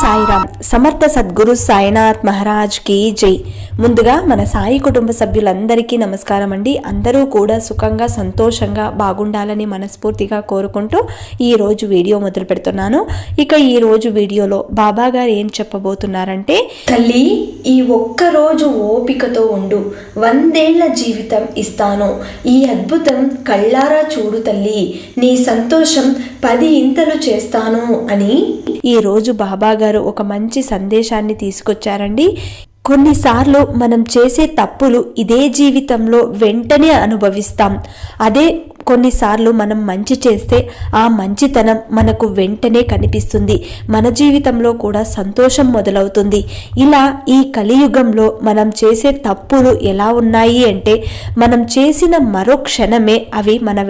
సాయిరామ్. సమర్థ సద్గురు సాయినాథ్ మహారాజ్ కి జై. ముందుగా మన సాయి కుటుంబ సభ్యులందరికీ నమస్కారం అండి. అందరూ కూడా సుఖంగా సంతోషంగా బాగుండాలని మనస్ఫూర్తిగా కోరుకుంటూ ఈ రోజు వీడియో మొదలు పెడుతున్నాను. ఇక ఈ రోజు వీడియోలో బాబా గారు ఏం చెప్పబోతున్నారంటే, తల్లి, ఈ ఒక్కరోజు ఓపికతో ఉండు, 100 ఏళ్ల జీవితం ఇస్తాను. ఈ అద్భుతం కళ్ళారా చూడు తల్లి, నీ సంతోషం 10 ఇంతలు చేస్తాను అని ఈ రోజు బాబా గారు ఒక మంచి సందేశాన్ని తీసుకొచ్చారండి. కొన్నిసార్లు మనం చేసే తప్పులు ఇదే జీవితంలో వెంటనే అనుభవిస్తాం. అదే కొన్నిసార్లు మనం మంచి చేస్తే ఆ మంచితనం మనకు వెంటనే కనిపిస్తుంది. మన జీవితంలో కూడా సంతోషం మొదలవుతుంది. ఇలా ఈ కలియుగంలో మనం చేసే తప్పులు ఎలా ఉన్నాయి అంటే, మనం చేసిన మరో క్షణమే అవి మన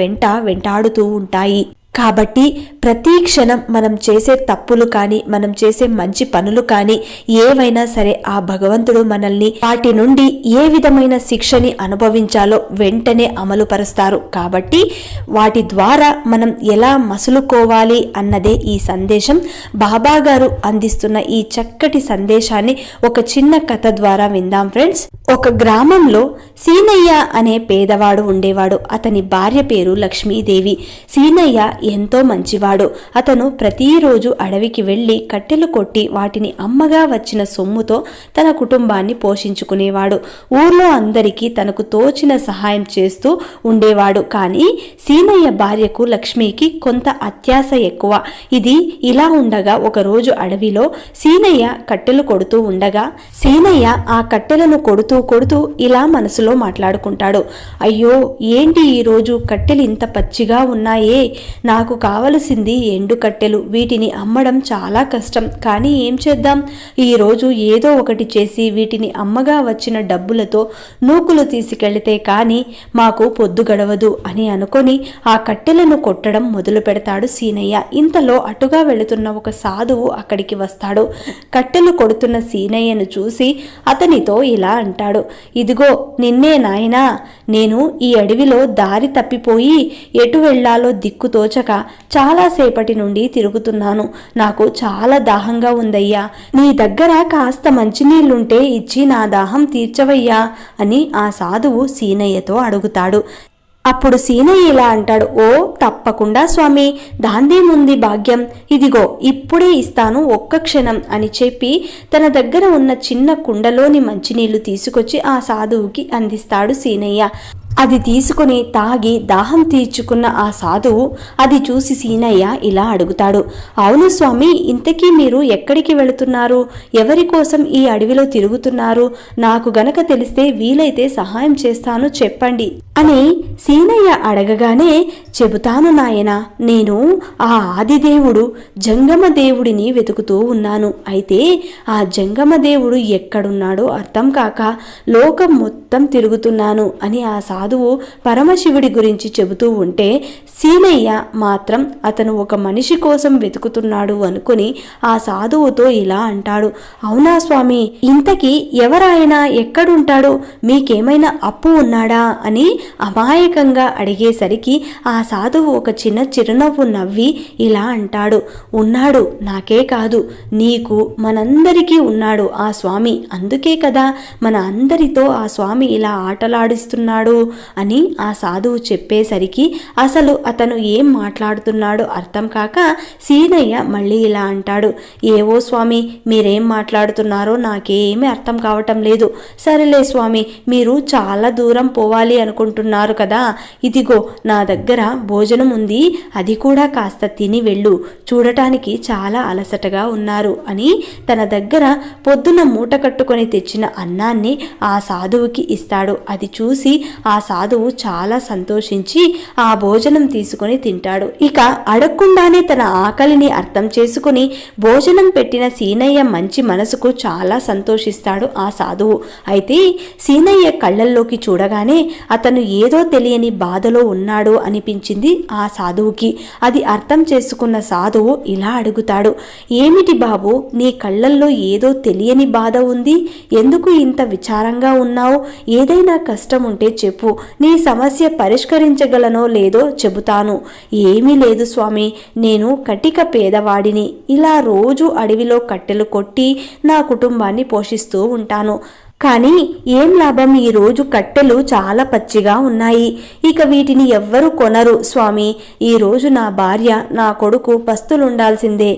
వెంటాడుతూ ఉంటాయి. కాబట్టి ప్రతి క్షణం మనం చేసే తప్పులు కానీ, మనం చేసే మంచి పనులు కానీ ఏవైనా సరే ఆ భగవంతుడు మనల్ని వాటి నుండి ఏ విధమైన శిక్షని అనుభవించాలో వెంటనే అమలు పరుస్తారు. కాబట్టి వాటి ద్వారా మనం ఎలా మసులుకోవాలి అన్నదే ఈ సందేశం. బాబా గారు అందిస్తున్న ఈ చక్కటి సందేశాన్ని ఒక చిన్న కథ ద్వారా విందాం ఫ్రెండ్స్. ఒక గ్రామంలో సీనయ్య అనే పేదవాడు ఉండేవాడు. అతని భార్య పేరు లక్ష్మీదేవి. సీనయ్య ఎంతో మంచివాడు. అతను ప్రతిరోజు అడవికి వెళ్లి కట్టెలు కొట్టి వాటిని అమ్మగా వచ్చిన సొమ్ముతో తన కుటుంబాన్ని పోషించుకునేవాడు. ఊర్లో అందరికీ తనకు తోచిన సహాయం చేస్తూ ఉండేవాడు. కానీ సీనయ్య భార్యకు లక్ష్మికి కొంత అత్యాశ ఎక్కువ. ఇది ఇలా ఉండగా ఒకరోజు అడవిలో సీనయ్య కట్టెలు కొడుతూ ఉండగా సీనయ్య ఆ కట్టెలను కొడుతూ ఇలా మనసులో మాట్లాడుకుంటాడు. అయ్యో, ఏంటి ఈరోజు కట్టెలు ఇంత పచ్చిగా ఉన్నాయే, నాకు కావలసింది ఎండు కట్టెలు. వీటిని అమ్మడం చాలా కష్టం. కానీ ఏం చేద్దాం, ఈరోజు ఏదో ఒకటి చేసి వీటిని అమ్మగా వచ్చిన డబ్బులతో నూకులు తీసుకెళ్తే కానీ మాకు పొద్దు గడవదు అని అనుకొని ఆ కట్టెలను కొట్టడం మొదలు పెడతాడు సీనయ్య. ఇంతలో అటుగా వెళుతున్న ఒక సాధువు అక్కడికి వస్తాడు. కట్టెలు కొడుతున్న సీనయ్యను చూసి అతనితో ఇలా అంటాడు, ఇదిగో నిన్నే నాయనా, నేను ఈ అడవిలో దారి తప్పిపోయి ఎటు వెళ్లాలో దిక్కు తోచక చాలాసేపటి నుండి తిరుగుతున్నాను. నాకు చాలా దాహంగా ఉందయ్యా, నీ దగ్గర కాస్త మంచినీళ్లుంటే ఇచ్చి నా దాహం తీర్చవయ్యా అని ఆ సాధువు సీనయ్యతో అడుగుతాడు. అప్పుడు సీనయ్య ఇలా అంటాడు, ఓ తప్పకుండా స్వామి, దాందేముంది భాగ్యం, ఇదిగో ఇప్పుడే ఇస్తాను, ఒక్క క్షణం అని చెప్పి తన దగ్గర ఉన్న చిన్న కుండలోని మంచినీళ్లు తీసుకొచ్చి ఆ సాధువుకి అందిస్తాడు సీనయ్య. అది తీసుకుని తాగి దాహం తీర్చుకున్న ఆ సాధువు అది చూసి సీనయ్య ఇలా అడుగుతాడు, అవును స్వామి, ఇంతకీ మీరు ఎక్కడికి వెళుతున్నారు, ఎవరి కోసం ఈ అడవిలో తిరుగుతున్నారు, నాకు గనక తెలిస్తే వీలైతే సహాయం చేస్తాను చెప్పండి అని సీనయ్య అడగగానే, చెబుతాను నాయనా, నేను ఆ ఆదిదేవుడు జంగమదేవుడిని వెతుకుతూ ఉన్నాను. అయితే ఆ జంగమదేవుడు ఎక్కడున్నాడో అర్థం కాక లోకం మొత్తం తిరుగుతున్నాను అని ఆ సాధువు పరమశివుడి గురించి చెబుతూ ఉంటే సీనయ్య మాత్రం అతను ఒక మనిషి కోసం వెతుకుతున్నాడు అనుకుని ఆ సాధువుతో ఇలా అంటాడు, అవునా స్వామి, ఇంతకీ ఎవరాయనా, ఎక్కడుంటాడు, మీకేమైనా అప్పు ఉన్నాడా అని అమాయకంగా అడిగేసరికి ఆ సాధువు ఒక చిన్న చిరునవ్వు నవ్వి ఇలా అంటాడు, ఉన్నాడు, నాకే కాదు నీకు మనందరికీ ఉన్నాడు ఆ స్వామి, అందుకే కదా మన అందరితో ఆ స్వామి ఇలా ఆటలాడిస్తున్నాడు అని ఆ సాధువు చెప్పేసరికి అసలు అతను ఏం మాట్లాడుతున్నాడో అర్థం కాక సీనయ్య మళ్ళీ ఇలా అంటాడు, ఏవో స్వామి, మీరేం మాట్లాడుతున్నారో నాకేమీ అర్థం కావటం లేదు. సరేలే స్వామి, మీరు చాలా దూరం పోవాలి అనుకుంటున్నారు కదా, ఇదిగో నా దగ్గర భోజనం ఉంది, అది కూడా కాస్త తిని వెళ్ళు, చూడటానికి చాలా అలసటగా ఉన్నారు అని తన దగ్గర పొద్దున మూట కట్టుకొని తెచ్చిన అన్నాన్ని ఆ సాధువుకి ఇస్తాడు. అది చూసి ఆ సాధువు చాలా సంతోషించి ఆ భోజనం తీసుకొని తింటాడు. ఇక అడగకుండానే తన ఆకలిని అర్థం చేసుకుని భోజనం పెట్టిన సీనయ్య మంచి మనసుకు చాలా సంతోషిస్తాడు ఆ సాధువు. అయితే సీనయ్య కళ్ళల్లోకి చూడగానే అతను ఏదో తెలియని బాధలో ఉన్నాడు అనిపించింది ఆ సాధువుకి. అది అర్థం చేసుకున్న సాధువు ఇలా అడుగుతాడు, ఏమిటి బాబు, నీ కళ్ళల్లో ఏదో తెలియని బాధ ఉంది, ఎందుకు ఇంత విచారంగా ఉన్నావు, ఏదైనా కష్టం ఉంటే చెప్పు చెప్పు, నీ సమస్య పరిష్కరించగలనో లేదో చెబుతాను. ఏమీ లేదు స్వామి, నేను కటిక పేదవాడిని. ఇలా రోజు అడవిలో కట్టెలు కొట్టి నా కుటుంబాన్ని పోషిస్తూ ఉంటాను. కానీ ఏం లాభం, ఈరోజు కట్టెలు చాలా పచ్చిగా ఉన్నాయి. ఇక వీటిని ఎవ్వరూ కొనరు స్వామి. ఈరోజు నా భార్య, నా కొడుకు పస్తులుండాల్సిందే.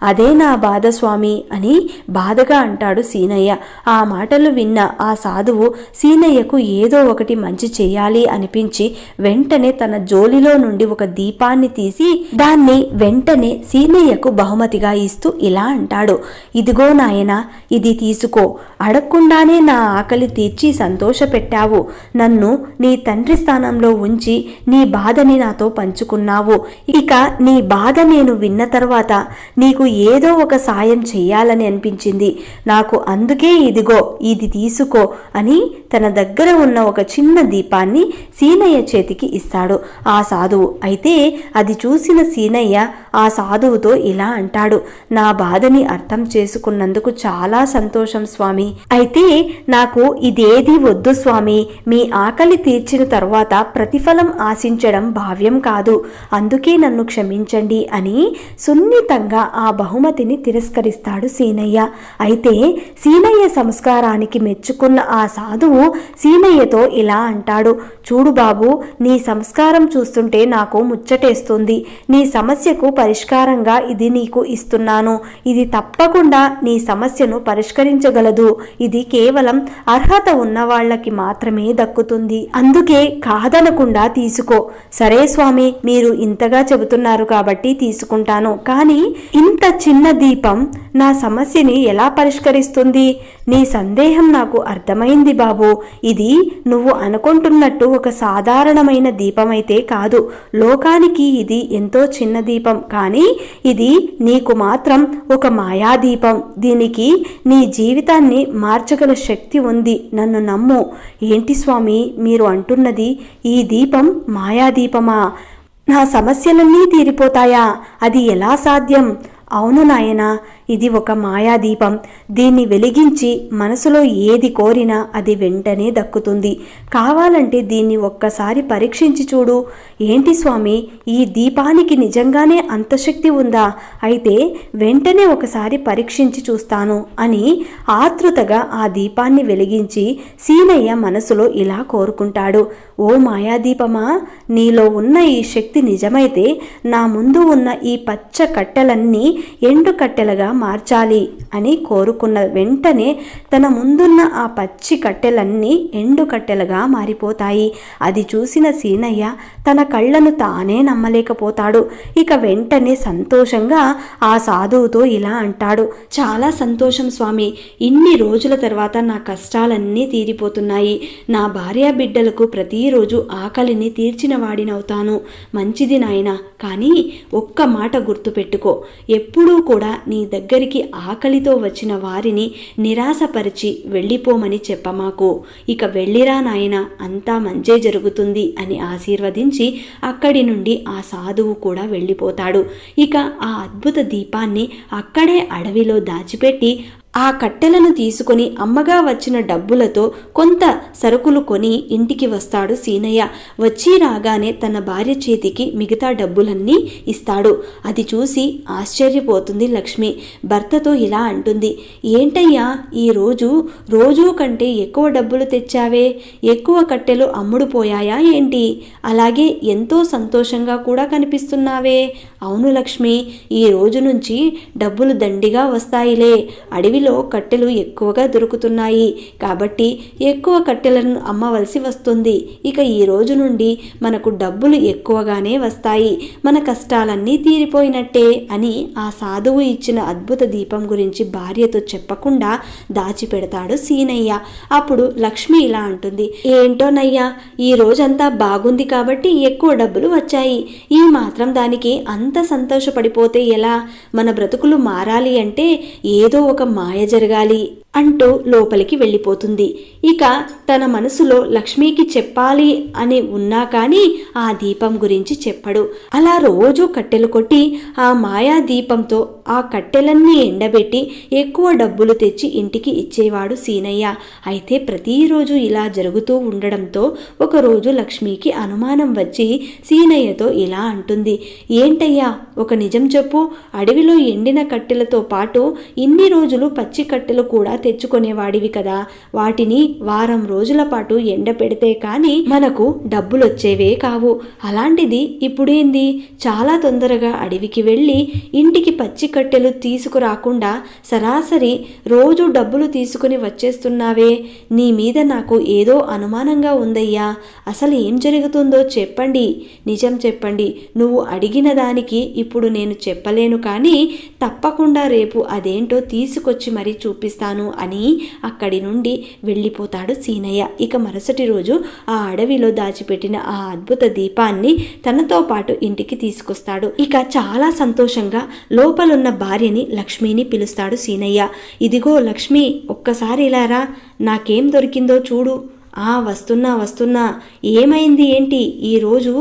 అదే నా బాధ స్వామి అని బాధగా అంటాడు సీనయ్య. ఆ మాటలు విన్న ఆ సాధువు సీనయ్యకు ఏదో ఒకటి మంచి చేయాలి అనిపించి వెంటనే తన జోలిలో నుండి ఒక దీపాన్ని తీసి దాన్ని వెంటనే సీనయ్యకు బహుమతిగా ఇస్తూ ఇలా అంటాడు, ఇదిగో నాయనా, ఇది తీసుకో. అడగకుండానే నా ఆకలి తీర్చి సంతోషపెట్టావు. నన్ను నీ తండ్రి స్థానంలో ఉంచి నీ బాధని నాతో పంచుకున్నావు. ఇక నీ బాధ నేను విన్న తర్వాత నీకు ఏదో ఒక సాయం చెయ్యాలని అనిపించింది నాకు. అందుకే ఇదిగో ఇది తీసుకో అని తన దగ్గర ఉన్న ఒక చిన్న దీపాన్ని సీనయ్య చేతికి ఇస్తాడు ఆ సాధువు. అయితే అది చూసిన సీనయ్య ఆ సాధువుతో ఇలా అంటాడు, నా బాధని అర్థం చేసుకున్నందుకు చాలా సంతోషం స్వామి. అయితే నాకు ఇదేది వద్దు స్వామి. మీ ఆకలి తీర్చిన తర్వాత ప్రతిఫలం ఆశించడం భావ్యం కాదు. అందుకే నన్ను క్షమించండి అని సున్నితంగా ఆ బహుమతిని తిరస్కరిస్తాడు సీనయ్య. అయితే సీనయ్య సంస్కారానికి మెచ్చుకున్న ఆ సాధువు సీనయ్యతో ఇలా అంటాడు, చూడు బాబు, నీ సంస్కారం చూస్తుంటే నాకు ముచ్చటేస్తుంది. నీ సమస్యకు పరిష్కారంగా ఇది నీకు ఇస్తున్నాను. ఇది తప్పకుండా నీ సమస్యను పరిష్కరించగలదు. ఇది కేవలం అర్హత ఉన్న వాళ్ళకి మాత్రమే దక్కుతుంది. అందుకే కాదనకుండా తీసుకో. సరే స్వామి, మీరు ఇంతగా చెబుతున్నారు కాబట్టి తీసుకుంటాను. కానీ ఇంత చిన్న దీపం నా సమస్యని ఎలా పరిష్కరిస్తుంది? నీ సందేహం నాకు అర్థమైంది బాబు. ఇది నువ్వు అనుకుంటున్నట్టు ఒక సాధారణమైన దీపమైతే కాదు. లోకానికి ఇది ఎంతో చిన్న దీపం, కానీ ఇది నీకు మాత్రం ఒక మాయాదీపం. దీనికి నీ జీవితాన్ని మార్చగల శక్తి ఉంది. నన్ను నమ్ము. ఏంటి స్వామి మీరు అంటున్నది? ఈ దీపం మాయాదీపమా? నా సమస్యలన్నీ తీరిపోతాయా? అది ఎలా సాధ్యం? అవును నాయనా, ఇది ఒక మాయాదీపం. దీన్ని వెలిగించి మనసులో ఏది కోరినా అది వెంటనే దక్కుతుంది. కావాలంటే దీన్ని ఒక్కసారి పరీక్షించి చూడు. ఏంటి స్వామి, ఈ దీపానికి నిజంగానే అంత శక్తి ఉందా? అయితే వెంటనే ఒకసారి పరీక్షించి చూస్తాను అని ఆతృతగా ఆ దీపాన్ని వెలిగించి సీనయ్య మనసులో ఇలా కోరుకుంటాడు, ఓ మాయాదీపమా, నీలో ఉన్న ఈ శక్తి నిజమైతే నా ముందు ఉన్న ఈ పచ్చ కట్టెలన్నీ ఎండు కట్టెలుగా మార్చాలి అని కోరుకున్న వెంటనే తన ముందున్న ఆ పచ్చి కట్టెలన్నీ ఎండు కట్టెలుగా మారిపోతాయి. అది చూసిన సీనయ్య తన కళ్ళను తానే నమ్మలేకపోతాడు. ఇక వెంటనే సంతోషంగా ఆ సాధువుతో ఇలా అంటాడు, చాలా సంతోషం స్వామి. ఇన్ని రోజుల తర్వాత నా కష్టాలన్నీ తీరిపోతున్నాయి. నా భార్య బిడ్డలకు ప్రతిరోజు ఆకలిని తీర్చిన వాడినవుతాను. మంచిది నాయనా, కానీ ఒక్క మాట గుర్తుపెట్టుకో, ఎప్పుడూ కూడా నీ దగ్గరికి ఆకలితో వచ్చిన వారిని నిరాశపరిచి వెళ్ళిపోమని చెప్పమాకు. ఇక వెళ్ళిరా నాయనా, అంతా మంచే జరుగుతుంది అని ఆశీర్వదించి అక్కడి నుండి ఆ సాధువు కూడా వెళ్ళిపోతాడు. ఇక ఆ అద్భుత దీపాన్ని అక్కడే అడవిలో దాచిపెట్టి ఆ కట్టెలను తీసుకుని అమ్మగా వచ్చిన డబ్బులతో కొంత సరుకులు కొని ఇంటికి వస్తాడు సీనయ్య. వచ్చి రాగానే తన భార్య చేతికి మిగతా డబ్బులన్నీ ఇస్తాడు. అది చూసి ఆశ్చర్యపోతుంది లక్ష్మి. భర్తతో ఇలా అంటుంది, ఏంటయ్యా రోజు కంటే ఎక్కువ డబ్బులు తెచ్చావే? ఎక్కువ కట్టెలు అమ్ముడుపోయాయా ఏంటి? అలాగే ఎంతో సంతోషంగా కూడా కనిపిస్తున్నావే. అవును లక్ష్మి, ఈ రోజు నుంచి డబ్బులు దండిగా వస్తాయిలే. అడవిలో కట్టెలు ఎక్కువగా దొరుకుతున్నాయి కాబట్టి ఎక్కువ కట్టెలను అమ్మవలసి వస్తుంది. ఇక ఈ రోజు నుండి మనకు డబ్బులు ఎక్కువగానే వస్తాయి. మన కష్టాలన్నీ తీరిపోయినట్టే అని ఆ సాధువు ఇచ్చిన అద్భుత దీపం గురించి భార్యతో చెప్పకుండా దాచిపెడతాడు సీనయ్య. అప్పుడు లక్ష్మి ఇలా అంటుంది, ఏంటోనయ్యా, ఈ రోజంతా బాగుంది కాబట్టి ఎక్కువ డబ్బులు వచ్చాయి. ఈ మాత్రం దానికి అంత సంతోషపడిపోతే ఎలా? మన బ్రతుకులు మారాలి అంటే ఏదో ఒక మాయ జరగాలి అంటూ లోపలికి వెళ్ళిపోతుంది. ఇక తన మనసులో లక్ష్మికి చెప్పాలి అని ఉన్నా కానీ ఆ దీపం గురించి చెప్పడు. అలా రోజు కట్టెలు కొట్టి ఆ మాయా దీపంతో ఆ కట్టెలన్నీ ఎండబెట్టి ఎక్కువ డబ్బులు తెచ్చి ఇంటికి ఇచ్చేవాడు సీనయ్య. అయితే ప్రతిరోజు ఇలా జరుగుతూ ఉండడంతో ఒకరోజు లక్ష్మికి అనుమానం వచ్చి సీనయ్యతో ఇలా అంటుంది, ఏంటయ్యా ఒక నిజం చెప్పు, అడవిలో ఎండిన కట్టెలతో పాటు ఇన్ని రోజులు పచ్చి కట్టెలు కూడా తెచ్చుకునేవాడివి కదా, వాటిని వారం రోజుల పాటు ఎండ పెడితే కానీ మనకు డబ్బులొచ్చేవే కావు, అలాంటిది ఇప్పుడేంది చాలా తొందరగా అడవికి వెళ్ళి ఇంటికి పచ్చి కట్టెలు తీసుకురాకుండా సరాసరి రోజు డబ్బులు తీసుకుని వచ్చేస్తున్నావే, నీ మీద నాకు ఏదో అనుమానంగా ఉందయ్యా, అసలు ఏం జరుగుతుందో చెప్పండి, నిజం చెప్పండి, నువ్వు అడిగిన దానికి ఇప్పుడు నేను చెప్పలేను కానీ తప్పకుండా రేపు అదేంటో తీసుకొచ్చి మరీ చూపిస్తాను అని అక్కడి నుండి వెళ్ళిపోతాడు సీనయ్య. ఇక మరుసటి రోజు ఆ అడవిలో దాచిపెట్టిన ఆ అద్భుత దీపాన్ని తనతో పాటు ఇంటికి తీసుకొస్తాడు. ఇక చాలా సంతోషంగా లోపలున్న భార్యని లక్ష్మిని పిలుస్తాడు సీనయ్య. ఇదిగో లక్ష్మి, ఒక్కసారి ఇలా రా, నాకేం దొరికిందో చూడు. వస్తున్నా, ఏమైంది ఏంటి, ఈరోజు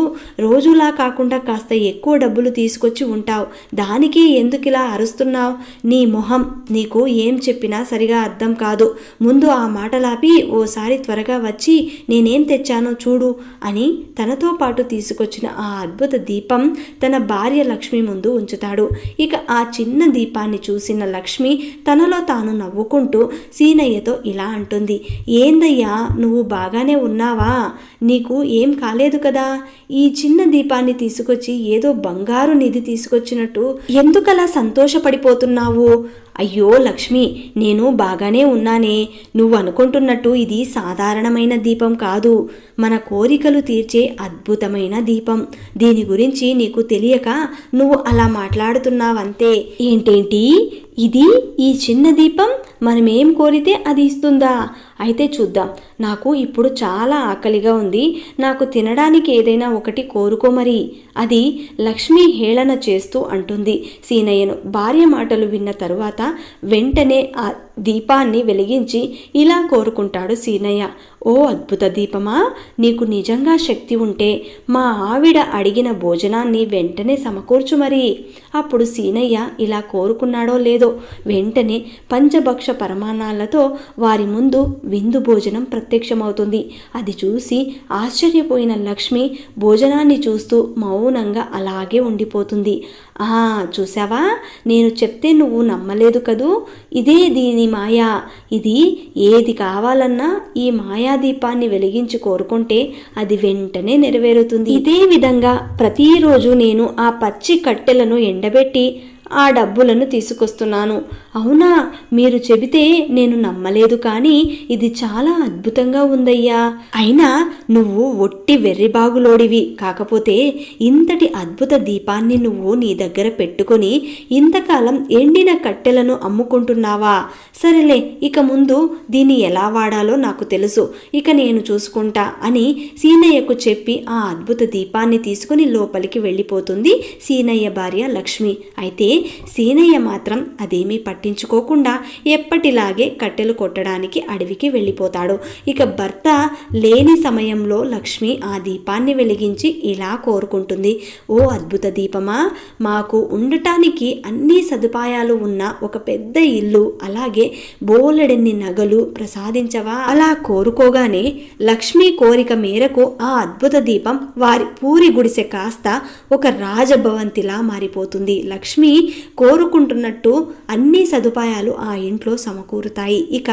రోజులా కాకుండా కాస్త ఎక్కువ డబ్బులు తీసుకొచ్చి ఉంటావు, దానికి ఎందుకు ఇలా అరుస్తున్నావు, నీ మొహం, నీకు ఏం చెప్పినా సరిగా అర్థం కాదు, ముందు ఆ మాటలాపి ఓసారి త్వరగా వచ్చి నేనేం తెచ్చానో చూడు అని తనతో పాటు తీసుకొచ్చిన ఆ అద్భుత దీపం తన భార్య లక్ష్మి ముందు ఉంచుతాడు. ఇక ఆ చిన్న దీపాన్ని చూసిన లక్ష్మి తనలో తాను నవ్వుకుంటూ సీనయ్యతో ఇలా అంటుంది, ఏందయ్యా నువ్వు బాగానే ఉన్నావా, నీకు ఏం కాలేదు కదా, ఈ చిన్న దీపాన్ని తీసుకొచ్చి ఏదో బంగారు నిధి తీసుకొచ్చినట్టు ఎందుకలా సంతోషపడిపోతున్నావు, అయ్యో లక్ష్మి, నేను బాగానే ఉన్నానే, నువ్వు అనుకుంటున్నట్టు ఇది సాధారణమైన దీపం కాదు, మన కోరికలు తీర్చే అద్భుతమైన దీపం, దీని గురించి నీకు తెలియక నువ్వు అలా మాట్లాడుతున్నావంతే. ఏంటేంటి ఇది, ఈ చిన్న దీపం మనమేం కోరితే అది ఇస్తుందా, అయితే చూద్దాం, నాకు ఇప్పుడు చాలా ఆకలిగా ఉంది, నాకు తినడానికి ఏదైనా ఒకటి కోరుకో మరి, అది లక్ష్మి హేళన చేస్తూ అంటుంది సీనయ్యను. భార్య మాటలు విన్న తరువాత వెంటనే ఆ దీపాన్ని వెలిగించి ఇలా కోరుకుంటాడు సీనయ్య, ఓ అద్భుత దీపమా, నీకు నిజంగా శక్తి ఉంటే మా ఆవిడ అడిగిన భోజనాన్ని వెంటనే సమకూర్చు మరి. అప్పుడు సీనయ్య ఇలా కోరుకున్నాడో లేదో వెంటనే పంచభక్ష పరమాన్నాలతో వారి ముందు విందు భోజనం ప్రత్యక్షమవుతుంది. అది చూసి ఆశ్చర్యపోయిన లక్ష్మి భోజనాన్ని చూస్తూ మౌనంగా అలాగే ఉండిపోతుంది. చూసావా, నేను చెప్తే నువ్వు నమ్మలేదు కదూ, ఇదే దీని మాయా, ఇది ఏది కావాలన్నా ఈ మాయాదీపాన్ని వెలిగించి కోరుకుంటే అది వెంటనే నెరవేరుతుంది. ఇదే విధంగా ప్రతిరోజు నేను ఆ పచ్చి కట్టెలను ఎండబెట్టి ఆ డబ్బులను తీసుకొస్తున్నాను. అవునా, మీరు చెబితే నేను నమ్మలేదు, కానీ ఇది చాలా అద్భుతంగా ఉందయ్యా, అయినా నువ్వు ఒట్టి వెర్రిబాగులోడివి, కాకపోతే ఇంతటి అద్భుత దీపాన్ని నువ్వు నీ దగ్గర పెట్టుకొని ఇంతకాలం ఎండిన కట్టెలను అమ్ముకుంటున్నావా, సరేలే, ఇక ముందు దీన్ని ఎలా వాడాలో నాకు తెలుసు, ఇక నేను చూసుకుంటా అని సీనయ్యకు చెప్పి ఆ అద్భుత దీపాన్ని తీసుకుని లోపలికి వెళ్ళిపోతుంది సీనయ్య భార్య లక్ష్మి. అయితే సీనయ్య మాత్రం అదేమీ పట్టించుకోకుండా ఎప్పటిలాగే కట్టెలు కొట్టడానికి అడవికి వెళ్ళిపోతాడు. ఇక భర్త లేని సమయంలో లక్ష్మి ఆ దీపాన్ని వెలిగించి ఇలా కోరుకుంటుంది, ఓ అద్భుత దీపమా, మాకు ఉండటానికి అన్ని సదుపాయాలు ఉన్న ఒక పెద్ద ఇల్లు, అలాగే బోలెడన్ని నగలు ప్రసాదించవా. అలా కోరుకోగానే లక్ష్మి కోరిక మేరకు ఆ అద్భుత దీపం వారి పూరి గుడిసె కాస్త ఒక రాజభవంతిలా మారిపోతుంది. లక్ష్మి కోరుకుంటున్నట్టు అన్ని సదుపాయాలు ఆ ఇంట్లో సమకూరుతాయి. ఇక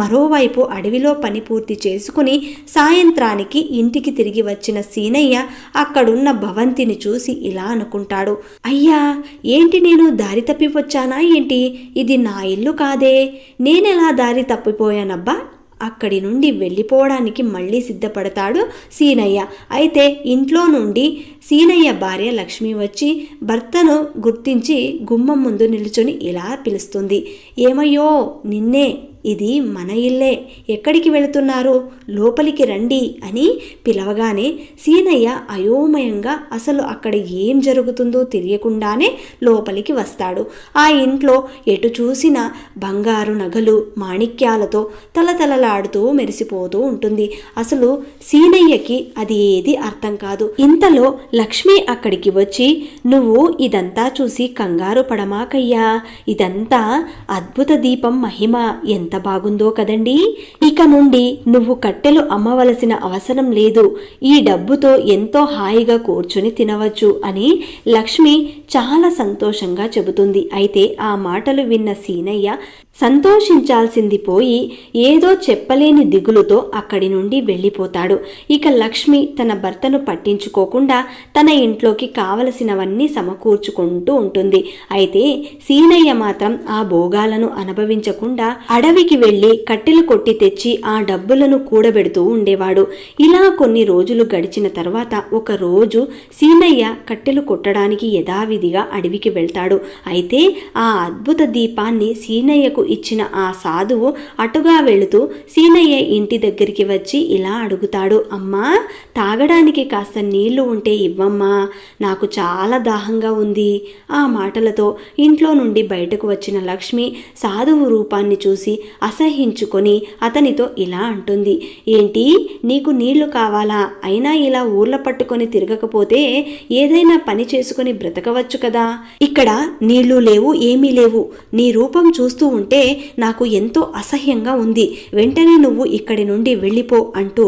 మరోవైపు అడవిలో పని పూర్తి చేసుకుని సాయంత్రానికి ఇంటికి తిరిగి వచ్చిన సీనయ్య అక్కడున్న భవంతిని చూసి ఇలా అనుకుంటాడు, అయ్యా, ఏంటి నేను దారి తప్పి వచ్చానా ఏంటి, ఇది నా ఇల్లు కాదే, నేనెలా దారి తప్పిపోయానబ్బా. అక్కడి నుండి వెళ్ళిపోవడానికి మళ్ళీ సిద్ధపడతాడు సీనయ్య. అయితే ఇంట్లో నుండి సీనయ్య భార్య లక్ష్మి వచ్చి భర్తను గుర్తించి గుమ్మం ముందు నిల్చొని ఇలా పిలుస్తుంది, ఏమయ్యో, నిన్నే, ఇది మన ఇల్లే, ఎక్కడికి వెళుతున్నారు, లోపలికి రండి అని పిలవగానే సీనయ్య అయోమయంగా అసలు అక్కడ ఏం జరుగుతుందో తెలియకుండానే లోపలికి వస్తాడు. ఆ ఇంట్లో ఎటు చూసినా బంగారు నగలు మాణిక్యాలతో తలతలలాడుతూ మెరిసిపోతూ ఉంటుంది. అసలు సీనయ్యకి అది ఏది అర్థం కాదు. ఇంతలో లక్ష్మి అక్కడికి వచ్చి, నువ్వు ఇదంతా చూసి కంగారు పడమాకయ్యా, ఇదంతా అద్భుత దీపం మహిమ, ఎంత బాగుందో కదండి, ఇక నుండి నువ్వు కట్టెలు అమ్మవలసిన అవసరం లేదు, ఈ డబ్బుతో ఎంతో హాయిగా కూర్చుని తినవచ్చు అని లక్ష్మి చాలా సంతోషంగా చెబుతుంది. అయితే ఆ మాటలు విన్న సీనయ్య సంతోషించాల్సింది పోయి ఏదో చెప్పలేని దిగులుతో అక్కడి నుండి వెళ్ళిపోతాడు. ఇక లక్ష్మి తన భర్తను పట్టించుకోకుండా తన ఇంట్లోకి కావలసినవన్నీ సమకూర్చుకుంటూ ఉంటుంది. అయితే సీనయ్య మాత్రం ఆ భోగాలను అనుభవించకుండా అడవికి వెళ్ళి కట్టెలు కొట్టి తెచ్చి ఆ డబ్బులను కూడబెడుతూ ఉండేవాడు. ఇలా కొన్ని రోజులు గడిచిన తర్వాత ఒక రోజు సీనయ్య కట్టెలు కొట్టడానికి యథావిధిగా అడవికి వెళ్తాడు. అయితే ఆ అద్భుత దీపాన్ని సీనయ్యకు ఇచ్చిన ఆ సాధువు అటుగా వెళుతూ సీనయ్య ఇంటి దగ్గరికి వచ్చి ఇలా అడుగుతాడు, అమ్మా, తాగడానికి కాస్త నీళ్లు ఉంటే ఇవ్వమ్మా, నాకు చాలా దాహంగా ఉంది. ఆ మాటలతో ఇంట్లో నుండి బయటకు వచ్చిన లక్ష్మి సాధువు రూపాన్ని చూసి అసహించుకొని అతనితో ఇలా అంటుంది, ఏంటి, నీకు నీళ్లు కావాలా? అయినా ఇలా ఊర్ల పట్టుకొని తిరగకపోతే ఏదైనా పని చేసుకుని బ్రతకవచ్చు కదా, ఇక్కడ నీళ్లు లేవు, ఏమీ లేవు, నీ రూపం చూస్తూ ఉంటే నాకు ఎంతో అసహ్యంగా ఉంది, వెంటనే నువ్వు ఇక్కడి నుండి వెళ్ళిపో అంటూ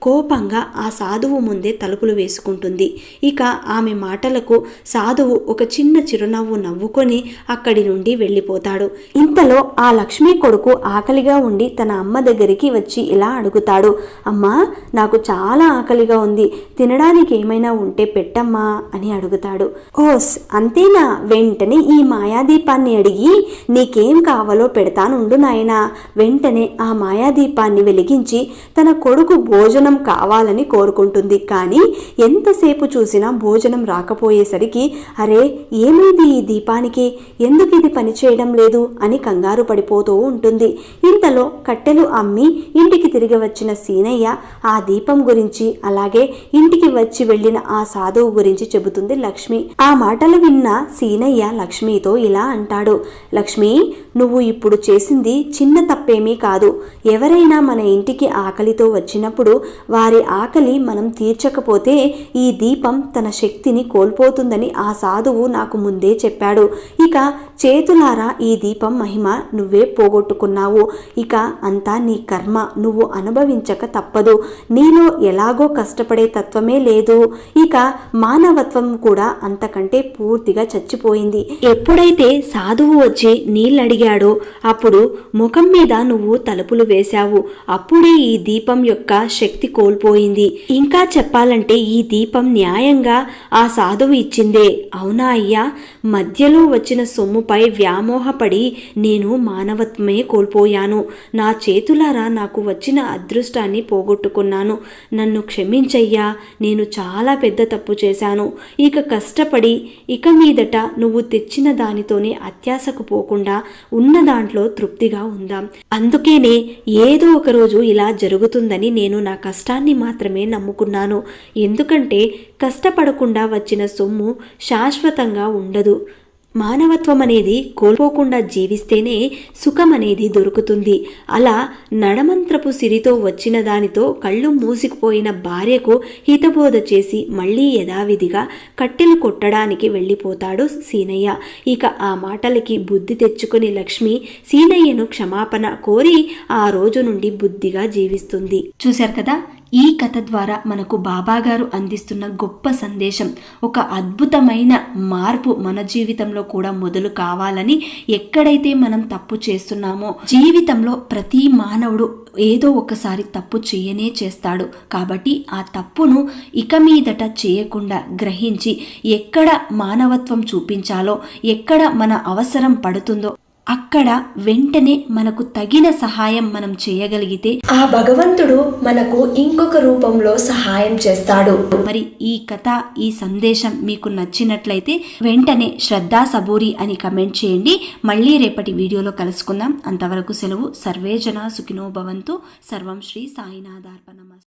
కోపంగా ఆ సాధువు ముందే తలుపులు వేసుకుంటుంది. ఇక ఆమె మాటలకు సాధువు ఒక చిన్న చిరునవ్వు నవ్వుకొని అక్కడి నుండి వెళ్ళిపోతాడు. ఇంతలో ఆ లక్ష్మీ కొడుకు ఆకలిగా ఉండి తన అమ్మ దగ్గరికి వచ్చి ఇలా అడుగుతాడు, అమ్మా, నాకు చాలా ఆకలిగా ఉంది, తినడానికి ఏమైనా ఉంటే పెట్టమ్మా అని అడుగుతాడు. ఓస్ అంతేనా, వెంటనే ఈ మాయాదీపాన్ని అడిగి నీకేం కావాలో పెడతానుండు నాయనా. వెంటనే ఆ మాయాదీపాన్ని వెలిగించి తన కొడుకు భోజనం కావాలని కోరుకుంటుంది. కానీ ఎంతసేపు చూసినా భోజనం రాకపోయేసరికి, అరే ఏమైంది ఈ దీపానికి, ఎందుకు ఇది పనిచేయడం లేదు అని కంగారు పడిపోతూ ఉంటుంది. ఇంతలో కట్టెలు అమ్మి ఇంటికి తిరిగి వచ్చిన సీనయ్య ఆ దీపం గురించి అలాగే ఇంటికి వచ్చి వెళ్ళిన ఆ సాధువు గురించి చెబుతుంది లక్ష్మి. ఆ మాటలు విన్న సీనయ్య లక్ష్మితో ఇలా అంటాడు, లక్ష్మి, నువ్వు ఇప్పుడు చేసింది చిన్న తప్పేమీ కాదు. ఎవరైనా మన ఇంటికి ఆకలితో వచ్చినప్పుడు వారి ఆకలి మనం తీర్చకపోతే ఈ దీపం తన శక్తిని కోల్పోతుందని ఆ సాధువు నాకు ముందే చెప్పాడు. ఇక చేతులారా ఈ దీపం మహిమ నువ్వే పోగొట్టుకున్నావు. ఇక అంతా నీ కర్మ, నువ్వు అనుభవించక తప్పదు. నీలో ఎలాగో కష్టపడే తత్వమే లేదు. ఇక మానవత్వం కూడా అంతకంటే పూర్తిగా చచ్చిపోయింది. ఎప్పుడైతే సాధువు వచ్చి నీళ్ళడిగాడో అప్పుడు ముఖం మీద నువ్వు తలుపులు వేశావు. అప్పుడే ఈ దీపం యొక్క శక్తి కోల్పోయింది. ఇంకా చెప్పాలంటే ఈ దీపం న్యాయంగా ఆ సాధువు ఇచ్చిందే. అవునా అయ్యా, మధ్యలో వచ్చిన సొమ్ముపై వ్యామోహపడి నేను మానవత్వమే కోల్పోయాను. నా చేతులారా నాకు వచ్చిన అదృష్టాన్ని పోగొట్టుకున్నాను. నన్ను క్షమించయ్యా, నేను చాలా పెద్ద తప్పు చేశాను. ఇక కష్టపడి ఇక మీదట నువ్వు తెచ్చిన దానితోనే అత్యాశకు పోకుండా ఉన్న దాంట్లో తృప్తిగా ఉందాం. అందుకేనే ఏదో ఒక రోజు ఇలా జరుగుతుందని నేను నా కష్టాన్ని మాత్రమే నమ్ముకున్నాను. ఎందుకంటే కష్టపడకుండా వచ్చిన సొమ్ము శాశ్వతంగా ఉండదు. మానవత్వం అనేది కోల్పోకుండా జీవిస్తేనే సుఖం అనేది దొరుకుతుంది. అలా నడమంత్రపు సిరితో వచ్చిన దానితో కళ్ళు మూసిపోయిన భార్యకు హితబోధ చేసి మళ్ళీ యథావిధిగా కట్టెలు కొట్టడానికి వెళ్ళిపోతాడు సీనయ్య. ఇక ఆ మాటలకి బుద్ధి తెచ్చుకుని లక్ష్మి సీనయ్యను క్షమాపణ కోరి ఆ రోజు నుండి బుద్ధిగా జీవిస్తుంది. చూశారు కదా, ఈ కథ ద్వారా మనకు బాబాగారు అందిస్తున్న గొప్ప సందేశం. ఒక అద్భుతమైన మార్పు మన జీవితంలో కూడా మొదలు కావాలని, ఎక్కడైతే మనం తప్పు చేస్తున్నామో జీవితంలో ప్రతి మానవుడు ఏదో ఒకసారి తప్పు చేయనే చేస్తాడు. కాబట్టి ఆ తప్పును ఇక మీదట చేయకుండా గ్రహించి ఎక్కడ మానవత్వం చూపించాలో, ఎక్కడ మన అవసరం పడుతుందో అక్కడ వెంటనే మనకు తగిన సహాయం మనం చేయగలిగితే ఆ భగవంతుడు మనకు ఇంకొక రూపంలో సహాయం చేస్తాడు. మరి ఈ కథ, ఈ సందేశం మీకు నచ్చినట్లయితే వెంటనే శ్రద్ధా సబూరి అని కమెంట్ చేయండి. మళ్ళీ రేపటి వీడియోలో కలుసుకుందాం. అంతవరకు సెలవు. సర్వే జన సుఖినో భవంతు. సర్వం శ్రీ సాయినాథార్పణమస్తు.